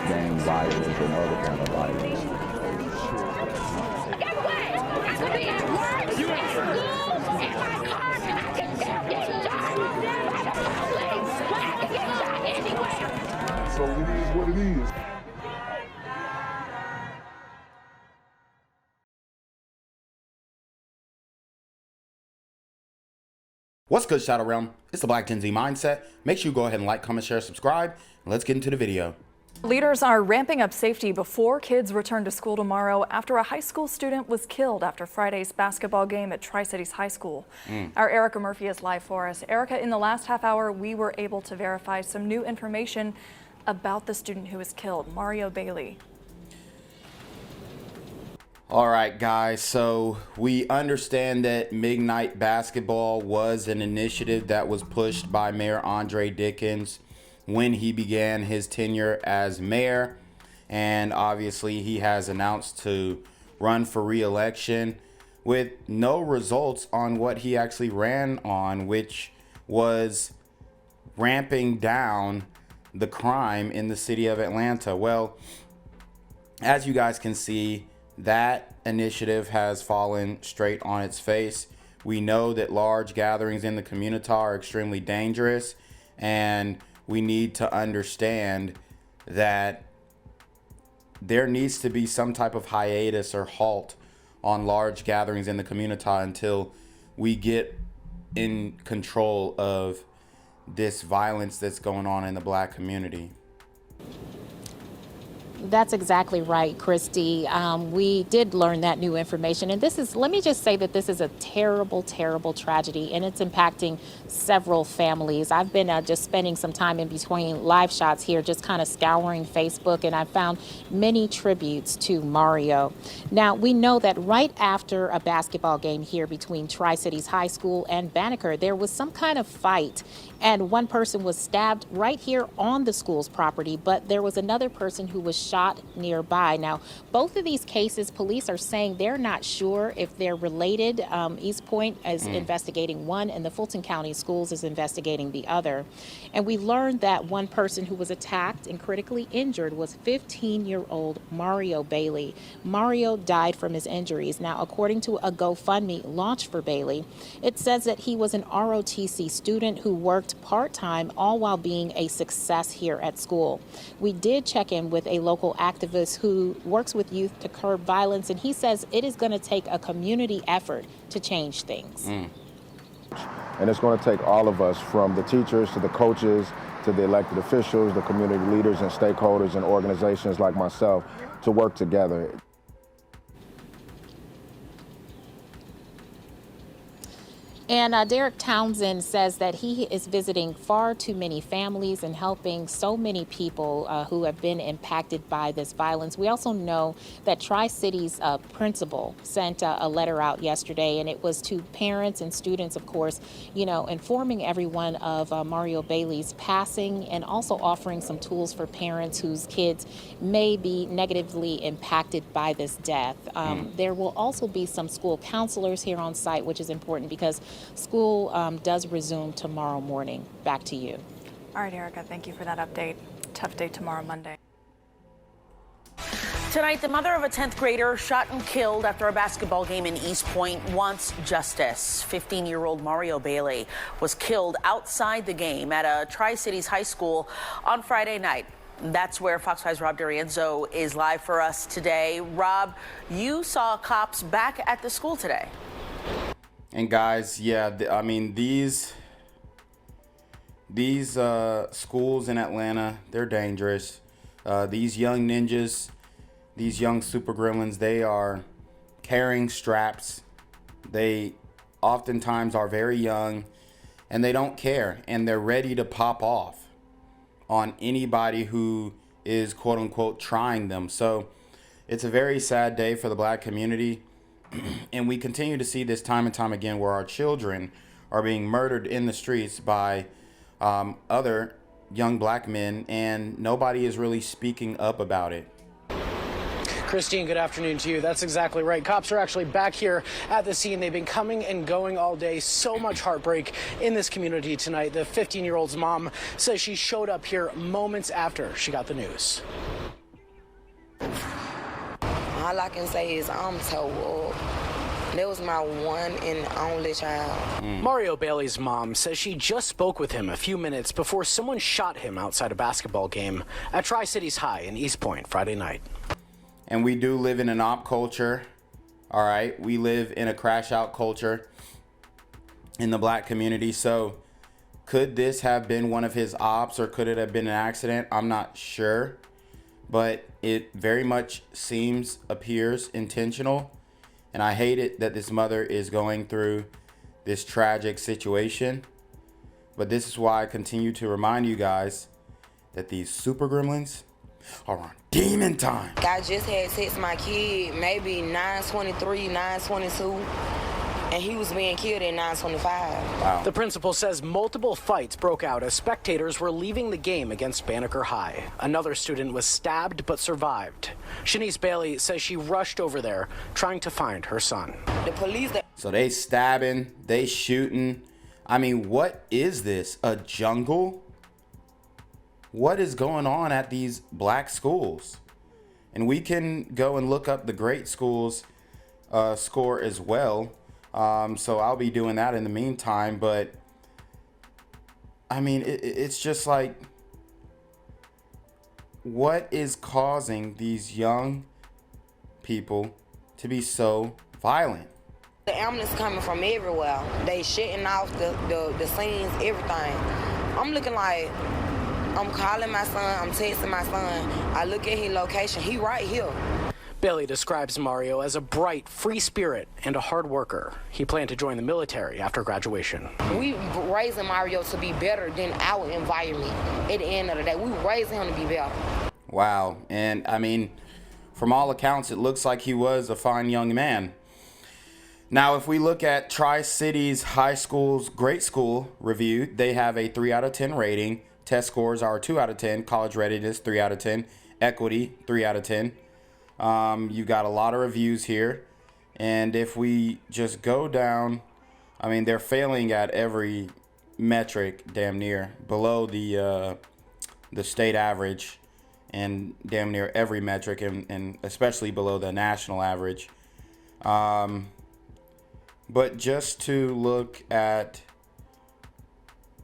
gang violence and other kind of violence. Get away! I could be at work, at school, in my car, and I can still get shot by the police. But I can get shot anywhere. So it is what it is. What's good, Shadow Realm? It's the Black Gen Z Mindset. Make sure you go ahead and like, comment, share, subscribe, and let's get into the video. Leaders are ramping up safety before kids return to school tomorrow after a high school student was killed after Friday's basketball game at Tri-Cities High School. Our Erica Murphy is live for us. Erica, in the last half hour, we were able to verify some new information about the student who was killed, Mario Bailey. All right, guys, so we understand that Midnight Basketball was an initiative that was pushed by Mayor Andre Dickens when he began his tenure as mayor, and obviously he has announced to run for re-election with no results on what he actually ran on, which was ramping down the crime in the city of Atlanta. Well, as you guys can see, that initiative has fallen straight on its face. We know that large gatherings in the community are extremely dangerous, and we need to understand that there needs to be some type of hiatus or halt on large gatherings in the community until we get in control of this violence that's going on in the Black community. That's exactly right, Christy. We did learn that new information. And let me just say that this is a terrible, terrible tragedy, and it's impacting several families. I've been just spending some time in between live shots here, just kind of scouring Facebook, and I found many tributes to Mario. Now, we know that right after a basketball game here between Tri-Cities High School and Banneker, there was some kind of fight, and one person was stabbed right here on the school's property, but there was another person who was shot nearby. Now, both of these cases, police are saying they're not sure if they're related. East Point is investigating one, and the Fulton County Schools is investigating the other. And we learned that one person who was attacked and critically injured was 15-year-old Mario Bailey. Mario died from his injuries. Now, according to a GoFundMe launched for Bailey, it says that he was an ROTC student who worked part-time, all while being a success here at school. We did check in with a local activist who works with youth to curb violence, and he says it is going to take a community effort to change things. And it's going to take all of us, from the teachers to the coaches to the elected officials, the community leaders and stakeholders and organizations like myself, to work together. And Derek Townsend says that he is visiting far too many families and helping so many people who have been impacted by this violence. We also know that Tri-Cities principal sent a letter out yesterday, and it was to parents and students, of course, informing everyone of Mario Bailey's passing, and also offering some tools for parents whose kids may be negatively impacted by this death. There will also be some school counselors here on site, which is important because school does resume tomorrow morning. Back to you. All right, Erica, thank you for that update. Tough day tomorrow, Monday. Tonight, the mother of a 10th grader shot and killed after a basketball game in East Point wants justice. 15-year-old Mario Bailey was killed outside the game at a Tri-Cities High School on Friday night. That's where Fox 5's Rob D'Arienzo is live for us today. Rob, you saw cops back at the school today. And guys, yeah, I mean, these schools in Atlanta, they're dangerous. These young ninjas, these young super gremlins, they are carrying straps. They oftentimes are very young, and they don't care, and they're ready to pop off on anybody who is quote unquote trying them. So it's a very sad day for the Black community. And we continue to see this time and time again, where our children are being murdered in the streets by other young Black men, and nobody is really speaking up about it. Christine, good afternoon to you. That's exactly right. Cops are actually back here at the scene. They've been coming and going all day. So much heartbreak in this community tonight. The 15-year-old's mom says she showed up here moments after she got the news. All I can say is I'm tore up. That was my one and only child. Mario Bailey's mom says she just spoke with him a few minutes before someone shot him outside a basketball game at Tri-Cities High in East Point Friday night. And we do live in an op culture. All right. We live in a crash out culture in the black community. So could this have been one of his ops or could it have been an accident? I'm not sure. But it very much appears intentional. And I hate it that this mother is going through this tragic situation. But this is why I continue to remind you guys that these super gremlins are on demon time. I just had sex with my kid, maybe 9:23, 9:22, and he was being killed at 9:25. Wow. The principal says multiple fights broke out as spectators were leaving the game against Banneker High. Another student was stabbed but survived. Shanice Bailey says she rushed over there trying to find her son. The police... So they stabbing, they shooting. I mean, what is this? A jungle? What is going on at these black schools? And we can go and look up the great schools score as well. So I'll be doing that in the meantime. But I mean, it's just like, what is causing these young people to be so violent? The ambulance coming from everywhere. They shitting off the scenes, everything. I'm looking like, I'm calling my son, I'm texting my son. I look at his location, he right here. Bailey describes Mario as a bright, free spirit and a hard worker. He planned to join the military after graduation. We raising Mario to be better than our environment. At the end of the day, we raising him to be better. Wow. And I mean, from all accounts, it looks like he was a fine young man. Now, if we look at Tri-Cities High School's Great School Review, they have a 3 out of 10 rating. Test scores are 2 out of 10. College readiness, 3 out of 10. Equity, 3 out of 10. You've got a lot of reviews here. And if we just go down, I mean, they're failing at every metric damn near below the state average and damn near every metric and especially below the national average. But just to look at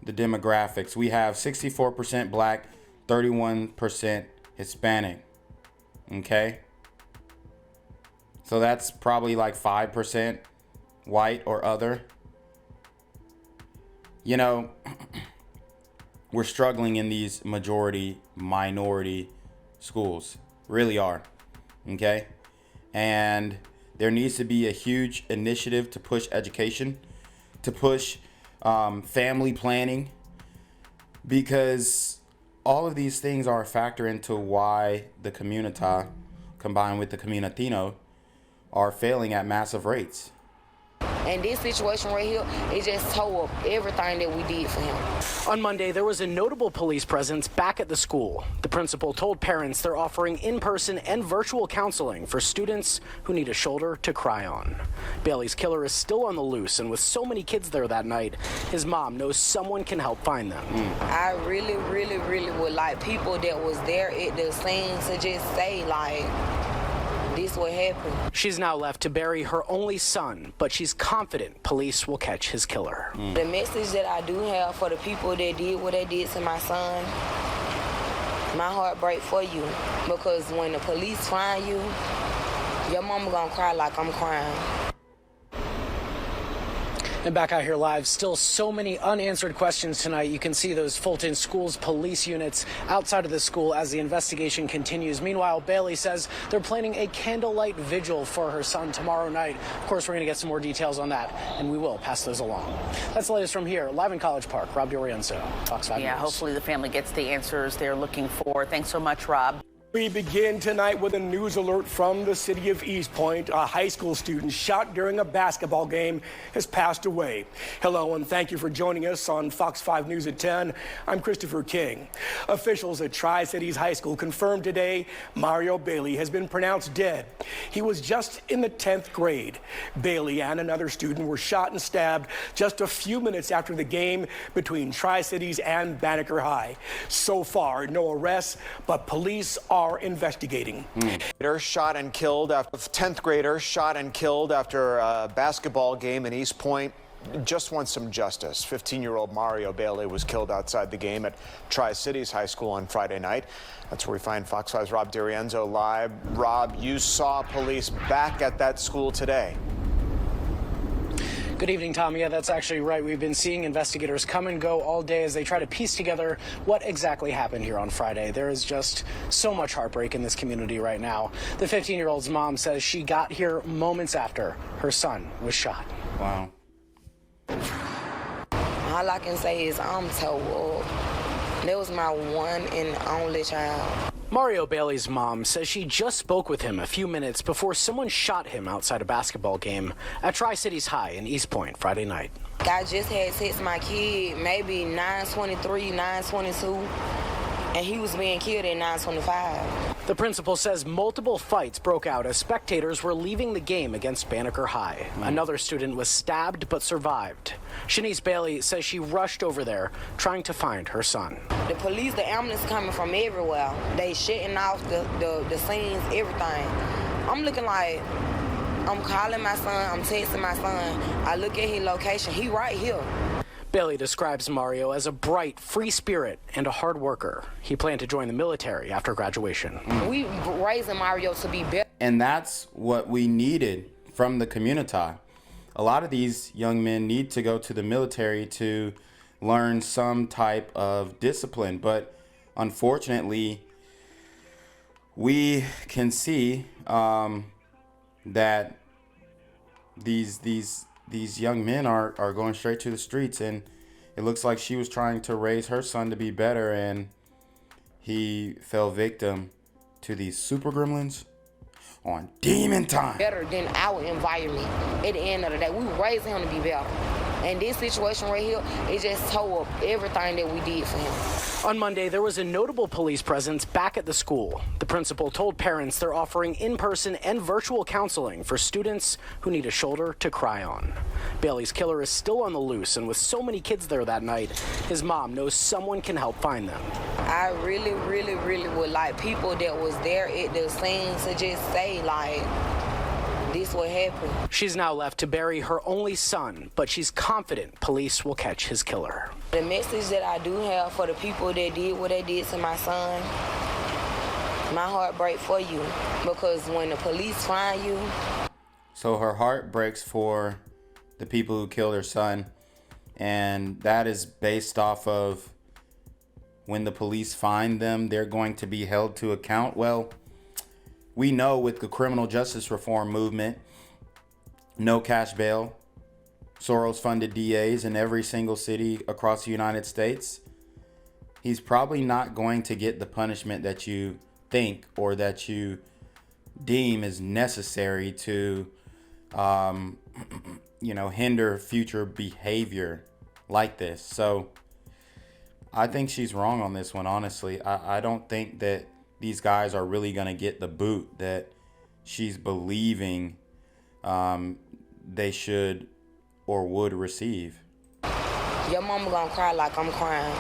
the demographics, we have 64% black, 31% Hispanic. Okay? So that's probably like 5% white or other. You know, we're struggling in these majority minority schools. Really are. Okay? And there needs to be a huge initiative to push education, to push family planning, because all of these things are a factor into why the communita, combined with the communitino, are failing at massive rates. And this situation right here, it just tore up everything that we did for him. On Monday, there was a notable police presence back at the school. The principal told parents they're offering in-person and virtual counseling for students who need a shoulder to cry on. Bailey's killer is still on the loose, and with so many kids there that night, his mom knows someone can help find them. I really, really, really would like people that was there at the scene to just say, like, this what happened. She's now left to bury her only son, but she's confident police will catch his killer. The message that I do have for the people that did what they did to my son, my heart break for you, because when the police find you, your mama gonna cry like I'm crying. And back out here live, still so many unanswered questions tonight. You can see those Fulton Schools police units outside of the school as the investigation continues. Meanwhile, Bailey says they're planning a candlelight vigil for her son tomorrow night. Of course, we're going to get some more details on that, and we will pass those along. That's the latest from here, live in College Park. Rob DiOrienzo, Fox 5 News. Yeah, hopefully the family gets the answers they're looking for. Thanks so much, Rob. We begin tonight with a news alert from the city of East Point. A high school student shot during a basketball game has passed away. Hello and thank you for joining us on Fox 5 News at 10. I'm Christopher King. Officials at Tri-Cities High School confirmed today Mario Bailey has been pronounced dead. He was just in the 10th grade. Bailey and another student were shot and stabbed just a few minutes after the game between Tri-Cities and Banneker High. So far, no arrests, but police are are investigating. 10th grader shot and killed after a basketball game in East Point. Just wants some justice. 15-year-old Mario Bailey was killed outside the game at Tri-Cities High School on Friday night. That's where we find Fox 5's Rob DiRienzo live. Rob, you saw police back at that school today. Good evening, Tom. Yeah, that's actually right. We've been seeing investigators come and go all day as they try to piece together what exactly happened here on Friday. There is just so much heartbreak in this community right now. The 15-year-old's mom says she got here moments after her son was shot. Wow. All I can say is I'm tore up. That was my one and only child. Mario Bailey's mom says she just spoke with him a few minutes before someone shot him outside a basketball game at Tri-Cities High in East Point Friday night. I just had text my kid maybe 9:23, 9:22, and he was being killed at 9:25. The principal says multiple fights broke out as spectators were leaving the game against Banneker High. Another student was stabbed but survived. Shanice Bailey says she rushed over there trying to find her son. The police, the ambulance coming from everywhere. They shutting off the scenes, everything. I'm looking like, I'm calling my son, I'm texting my son. I look at his location, he right here. Bailey describes Mario as a bright, free spirit and a hard worker. He planned to join the military after graduation. We raising Mario to be better. And that's what we needed from the community. A lot of these young men need to go to the military to learn some type of discipline. But unfortunately, we can see that these young men are going straight to the streets, and it looks like she was trying to raise her son to be better, and he fell victim to these super gremlins on demon time. Better than our environment. At the end of the day, we raised him to be better. And this situation right here, it just tore up everything that we did for him. On Monday, there was a notable police presence back at the school. The principal told parents they're offering in-person and virtual counseling for students who need a shoulder to cry on. Bailey's killer is still on the loose, and with so many kids there that night, his mom knows someone can help find them. I really, really, really would like people that was there at the scene to just say, like, this what happened. She's now left to bury her only son, but she's confident police will catch his killer. The message that I do have for the people that did what they did to my son, my heart breaks for you, because when the police find you. So her heart breaks for the people who killed her son, and that is based off of when the police find them, they're going to be held to account. Well, we know with the criminal justice reform movement, no cash bail, Soros-funded DAs in every single city across the United States, he's probably not going to get the punishment that you think or that you deem is necessary to, hinder future behavior like this. So I think she's wrong on this one, honestly. I don't think that these guys are really going to get the boot that she's believing they should or would receive. Your mama gonna cry like I'm crying.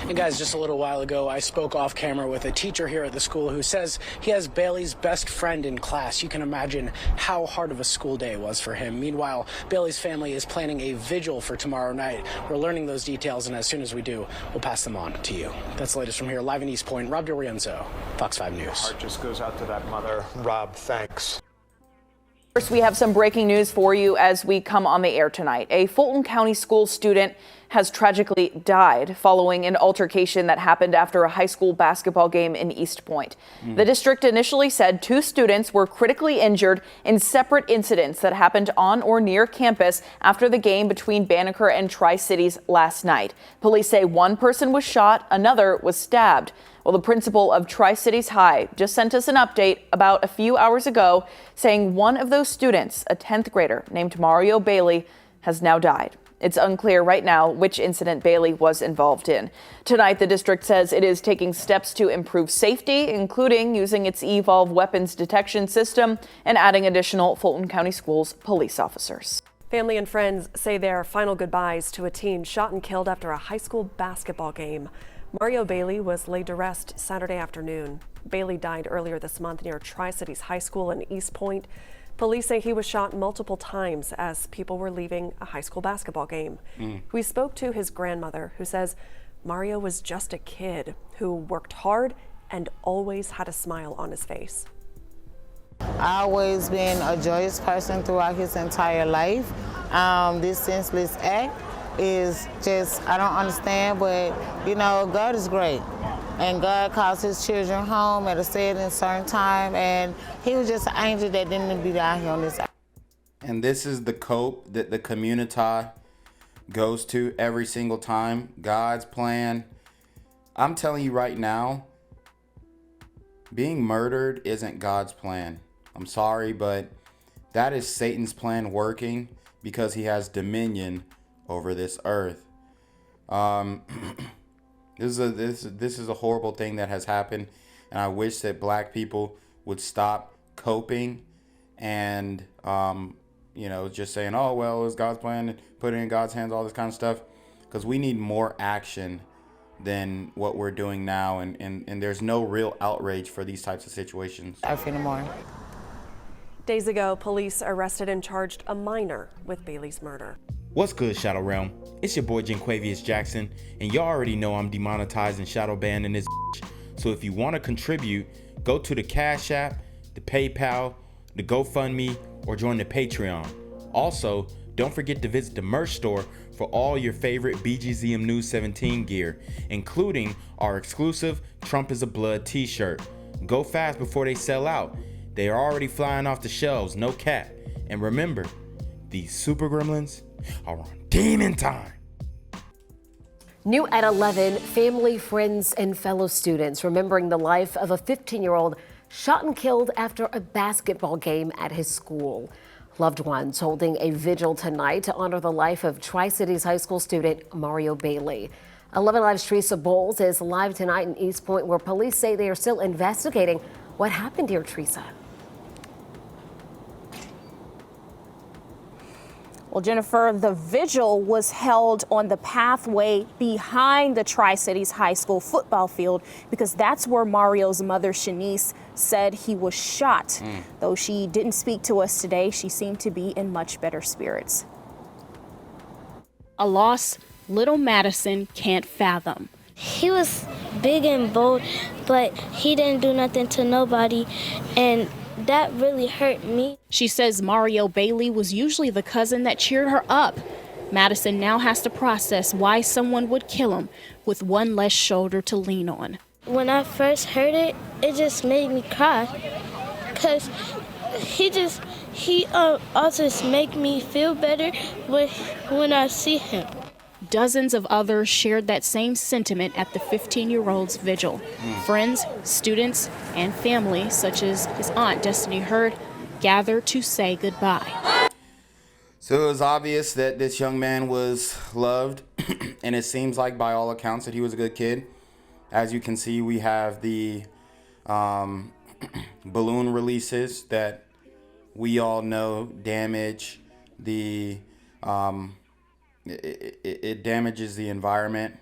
And guys, just a little while ago, I spoke off camera with a teacher here at the school who says he has Bailey's best friend in class. You can imagine how hard of a school day was for him. Meanwhile, Bailey's family is planning a vigil for tomorrow night. We're learning those details, and as soon as we do, we'll pass them on to you. That's the latest from here, live in East Point. Rob DiRienzo, Fox 5 News. Heart just goes out to that mother. Rob, thanks. First, we have some breaking news for you as we come on the air tonight. A Fulton County school student has tragically died following an altercation that happened after a high school basketball game in East Point. The district initially said 2 students were critically injured in separate incidents that happened on or near campus after the game between Banneker and Tri-Cities last night. Police say 1 person was shot, another was stabbed. Well, the principal of Tri-Cities High just sent us an update about a few hours ago saying one of those students, a 10th grader named Mario Bailey, has now died. It's unclear right now which incident Bailey was involved in. Tonight, the district says it is taking steps to improve safety, including using its Evolve weapons detection system and adding additional Fulton County Schools police officers. Family and friends say their final goodbyes to a teen shot and killed after a high school basketball game. Mario Bailey was laid to rest Saturday afternoon. Bailey died earlier this month near Tri-Cities High School in East Point. Police say he was shot multiple times as people were leaving a high school basketball game. We spoke to his grandmother, who says Mario was just a kid who worked hard and always had a smile on his face. I've always been a joyous person throughout his entire life. This senseless act is just, I don't understand, but you know, God is great. And God calls his children home at a certain time, and he was just an angel that didn't be down here on this earth. And this is the cope that the community goes to every single time. God's plan. I'm telling you right now, being murdered isn't God's plan. I'm sorry, but that is Satan's plan working because he has dominion over this earth. This is a horrible thing that has happened, and I wish that black people would stop coping and just saying, oh well, it's God's plan, and put it in God's hands, all this kind of stuff, because we need more action than what we're doing now, and there's no real outrage for these types of situations. I feel more. Days ago, police arrested and charged a minor with Bailey's murder. What's good, Shadow Realm? It's your boy Jenquavius Jackson, and y'all already know I'm demonetized and shadow banned in this bitch. So if you want to contribute, go to the Cash App, the PayPal, the GoFundMe, or join the Patreon. Also, don't forget to visit the merch store for all your favorite BGZM News 17 gear, including our exclusive Trump is a Blood t-shirt. Go fast before they sell out. They are already flying off the shelves, no cap. And remember, these super gremlins are on demon time. New at 11, family, friends, and fellow students remembering the life of a 15-year-old shot and killed after a basketball game at his school. Loved ones holding a vigil tonight to honor the life of Tri-Cities High School student Mario Bailey. 11 Live's Teresa Bowles is live tonight in East Point, where police say they are still investigating what happened here, Teresa. Well, Jennifer, the vigil was held on the pathway behind the Tri-Cities High School football field because that's where Mario's mother, Shanice, said he was shot. Though she didn't speak to us today, she seemed to be in much better spirits. A loss little Madison can't fathom. He was big and bold, but he didn't do nothing to nobody, and that really hurt me. She says Mario Bailey was usually the cousin that cheered her up. Madison now has to process why someone would kill him with one less shoulder to lean on. When I first heard it, it just made me cry, because he also make me feel better when I see him. Dozens of others shared that same sentiment at the 15-year-old's vigil. Friends, students, and family, such as his aunt, Destiny Hurd, gathered to say goodbye. So it was obvious that this young man was loved, and it seems like by all accounts that he was a good kid. As you can see, we have the balloon releases that we all know damage the... It damages the environment.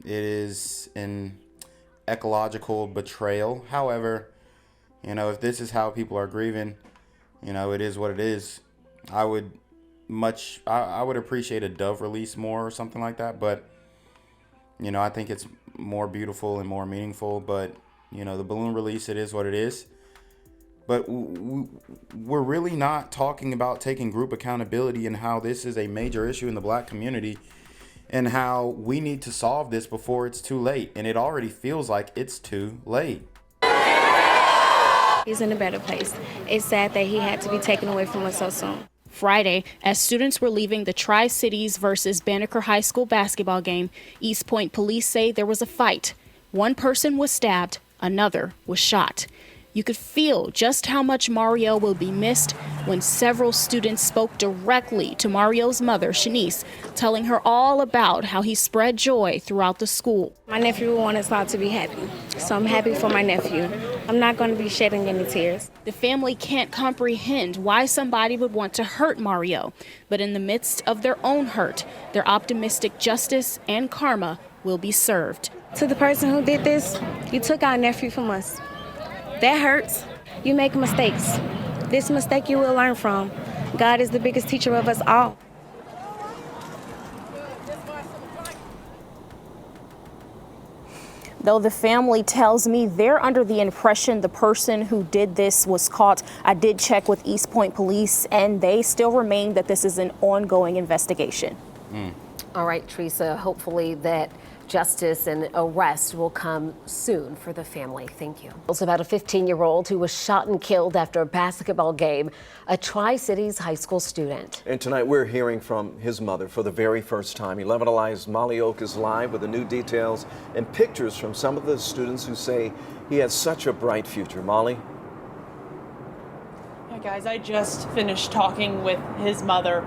It is an ecological betrayal. However, if this is how people are grieving, it is what it is. I would appreciate a dove release more or something like that, but I think it's more beautiful and more meaningful. But the balloon release, it is what it is. But we're really not talking about taking group accountability and how this is a major issue in the black community and how we need to solve this before it's too late. And it already feels like it's too late. He's in a better place. It's sad that he had to be taken away from us so soon. Friday, as students were leaving the Tri-Cities versus Banneker High School basketball game, East Point police say there was a fight. One person was stabbed, another was shot. You could feel just how much Mario will be missed when several students spoke directly to Mario's mother, Shanice, telling her all about how he spread joy throughout the school. My nephew wanted us all to be happy, so I'm happy for my nephew. I'm not going to be shedding any tears. The family can't comprehend why somebody would want to hurt Mario, but in the midst of their own hurt, they're optimistic justice and karma will be served. To the person who did this, you took our nephew from us. That hurts. You make mistakes. This mistake you will learn from. God is the biggest teacher of us all. Though the family tells me they're under the impression the person who did this was caught, I did check with East Point Police, and they still remain that this is an ongoing investigation. All right, Teresa, hopefully that justice and arrest will come soon for the family. Thank you. It's about a 15-year-old who was shot and killed after a basketball game, a Tri-Cities high school student. And tonight we're hearing from his mother for the very first time. 11 Alive's Molly Oak is live with the new details and pictures from some of the students who say he had such a bright future. Molly? Yeah, guys, I just finished talking with his mother.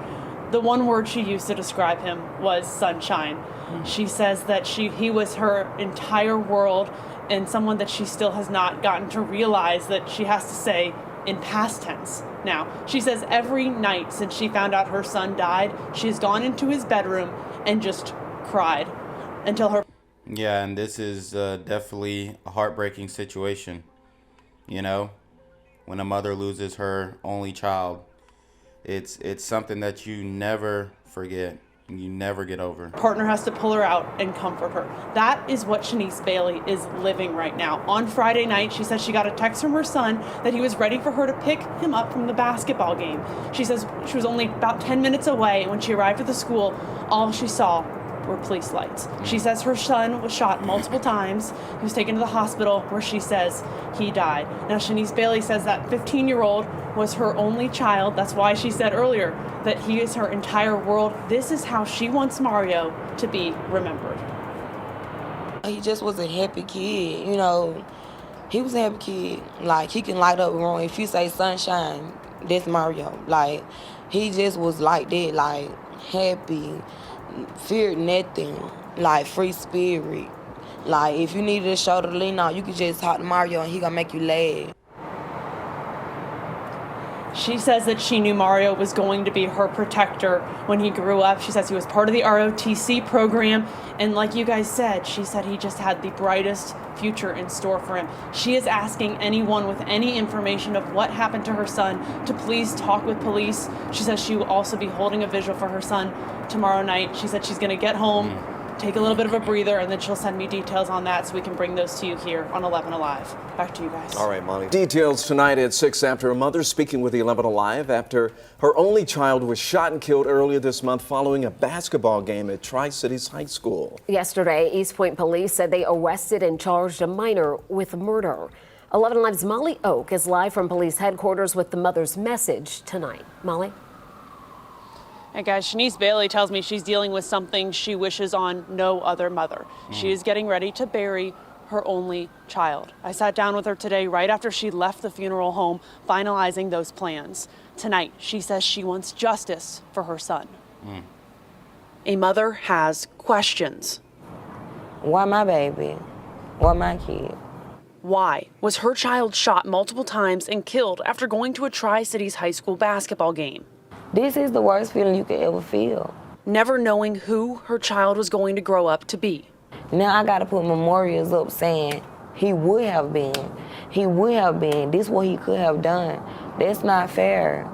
The one word she used to describe him was sunshine. She says that he was her entire world, and someone that she still has not gotten to realize that she has to say in past tense now. She says every night since she found out her son died, she has gone into his bedroom and just cried until her... Yeah, and this is definitely a heartbreaking situation. You know, when a mother loses her only child, it's something that you never forget. You never get over. Partner has to pull her out and comfort her. That is what Shanice Bailey is living right now. On Friday night, she says she got a text from her son that he was ready for her to pick him up from the basketball game. She says she was only about 10 minutes away, and when she arrived at the school, all she saw were police lights. She says her son was shot multiple times. He was taken to the hospital where she says he died. Now, Shanice Bailey says that 15-year-old was her only child. That's why she said earlier that he is her entire world. This is how she wants Mario to be remembered. He just was a happy kid, you know. He was a happy kid. Like, he can light up a room. If you say sunshine, that's Mario. Like, he just was like that, like, happy, feared nothing, like, free spirit. Like, if you needed a shoulder to lean on, you could just talk to Mario and he gonna make you laugh. She says that she knew Mario was going to be her protector when he grew up. She says he was part of the ROTC program. And like you guys said, she said he just had the brightest future in store for him. She is asking anyone with any information of what happened to her son to please talk with police. She says she will also be holding a vigil for her son tomorrow night. She said she's going to get home, take a little bit of a breather, and then she'll send me details on that so we can bring those to you here on 11 Alive. Back to you guys. All right, Molly. Details tonight at 6 after a mother speaking with 11 Alive after her only child was shot and killed earlier this month following a basketball game at Tri-Cities High School. Yesterday, East Point Police said they arrested and charged a minor with murder. 11 Alive's Molly Oak is live from police headquarters with the mother's message tonight. Molly? Hey guys, Shanice Bailey tells me she's dealing with something she wishes on no other mother. She is getting ready to bury her only child. I sat down with her today right after she left the funeral home, finalizing those plans. Tonight, she says she wants justice for her son. A mother has questions. Why my baby? Why my kid? Why was her child shot multiple times and killed after going to a Tri-Cities high school basketball game? This is the worst feeling you could ever feel. Never knowing who her child was going to grow up to be. Now I gotta put memorials up saying he would have been. He would have been. This is what he could have done. That's not fair.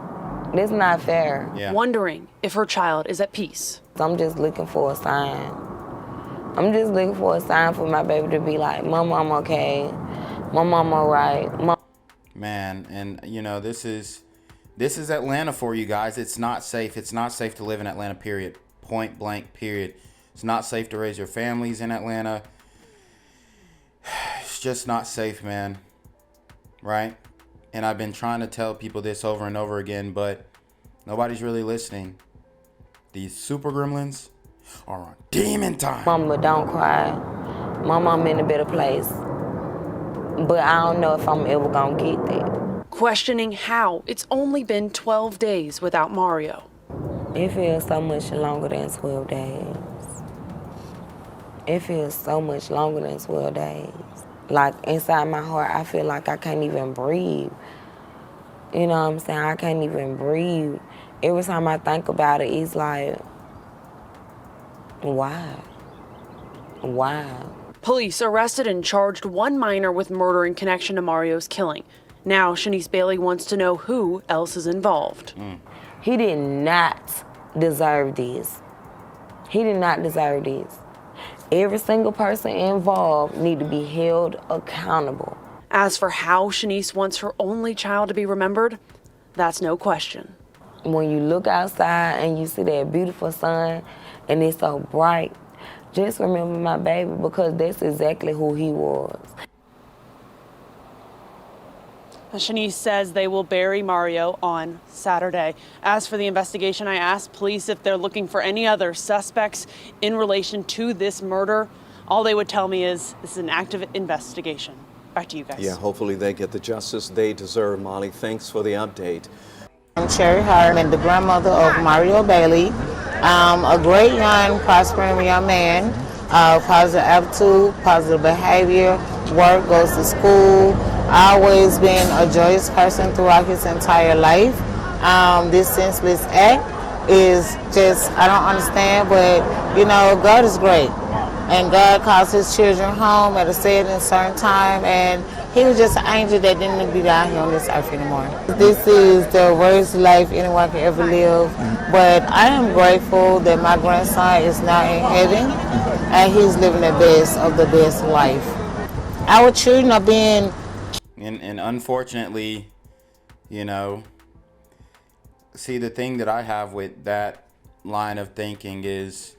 That's not fair. Wondering if her child is at peace. I'm just looking for a sign. I'm just looking for a sign for my baby to be like, Mama, I'm okay. Mama, I'm all right. Man, and you know, this is Atlanta for you guys. It's not safe. It's not safe to live in Atlanta, period. Point blank, period. It's not safe to raise your families in Atlanta. It's just not safe, man. Right? And I've been trying to tell people this over and over again, but nobody's really listening. These super gremlins are on demon time. Mama, don't cry. Mama, I'm in a better place. But I don't know if I'm ever gonna get there. Questioning how it's only been 12 days without Mario. It feels so much longer than 12 days. It feels so much longer than 12 days. Like, inside my heart, I feel like I can't even breathe. You know what I'm saying? I can't even breathe. Every time I think about it, it's like, why? Why? Police arrested and charged one minor with murder in connection to Mario's killing. Now, Shanice Bailey wants to know who else is involved. He did not deserve this. He did not deserve this. Every single person involved need to be held accountable. As for how Shanice wants her only child to be remembered, that's no question. When you look outside and you see that beautiful sun and it's so bright, just remember my baby, because that's exactly who he was. Shanice says they will bury Mario on Saturday. As for the investigation, I asked police if they're looking for any other suspects in relation to this murder. All they would tell me is this is an active investigation. Back to you guys. Yeah, hopefully they get the justice they deserve, Molly. Thanks for the update. I'm Cherry Hartman, the grandmother of Mario Bailey, a great young, prospering young man, positive attitude, positive behavior, work, goes to school, always been a joyous person throughout his entire life. This senseless act is just, I don't understand, but you know, God is great. And God calls his children home at a certain time, and he was just an angel that didn't need to be down here on this earth anymore. This is the worst life anyone can ever live, but I am grateful that my grandson is now in heaven, and he's living the best of the best life. Our children are being... And unfortunately, you know, see, the thing that I have with that line of thinking is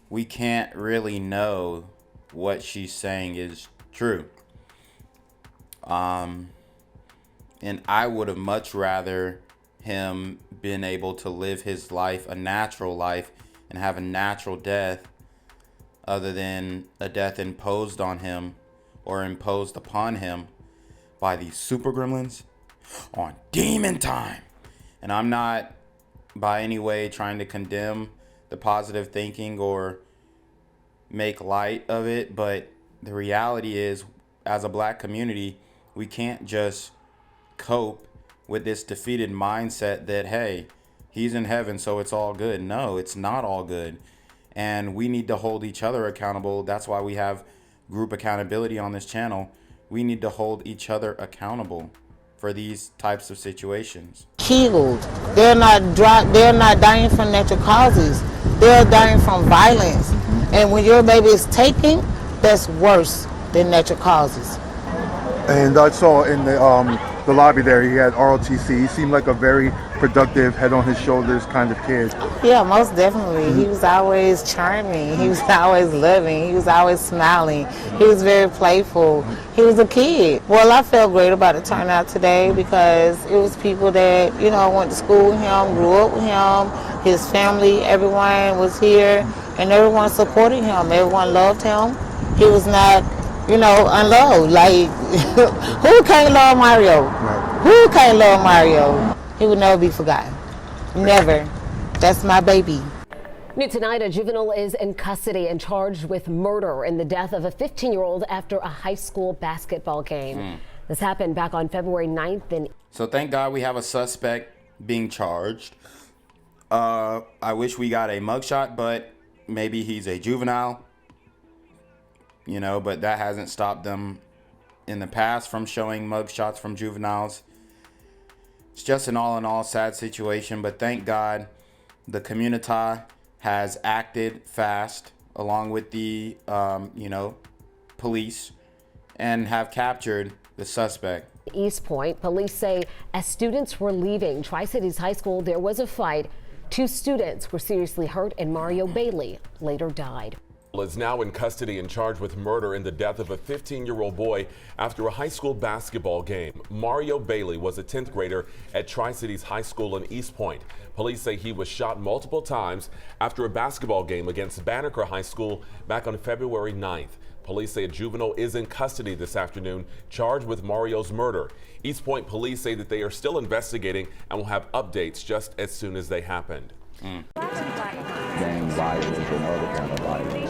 we can't really know what she's saying is true. And I would have much rather him been able to live his life, a natural life, and have a natural death other than a death imposed on him or imposed upon him by these super gremlins on demon time. And I'm not by any way trying to condemn the positive thinking or make light of it, but the reality is, as a black community, we can't just cope with this defeated mindset that, hey, he's in heaven, so it's all good. No, it's not all good. And we need to hold each other accountable. That's why we have group accountability on this channel. We need to hold each other accountable for these types of situations. Killed. They're not dying from natural causes. They're dying from violence. And when your baby is taken, that's worse than natural causes. And I saw in the lobby there, he had ROTC. He seemed like a very productive, head on his shoulders kind of kid. Yeah, most definitely. He was always charming. He was always loving. He was always smiling. He was very playful. He was a kid. Well, I felt great about the turnout today because it was people that, you know, went to school with him, grew up with him, his family, everyone was here, and everyone supported him. Everyone loved him. He was not, you know, unloved. Like, who can't love Mario? Right. Who can't love Mario? He would never be forgotten. Never. That's my baby. New tonight, a juvenile is in custody and charged with murder in the death of a 15-year-old after a high school basketball game. This happened back on February 9th. So thank God we have a suspect being charged. I wish we got a mugshot, but maybe he's a juvenile. You know, but that hasn't stopped them in the past from showing mugshots from juveniles. It's just an all-in-all sad situation, but thank God the community has acted fast along with the, you know, police and have captured the suspect. East Point, police say as students were leaving Tri-Cities High School, there was a fight. 2 students were seriously hurt and Mario Bailey later died. Is now in custody and charged with murder in the death of a 15-year-old boy after a high school basketball game. Mario Bailey was a 10th grader at Tri-Cities High School in East Point. Police say he was shot multiple times after a basketball game against Banneker High School back on February 9th. Police say a juvenile is in custody this afternoon, charged with Mario's murder. East Point police say that they are still investigating and will have updates just as soon as they happened. Gang violence and other kind of violence.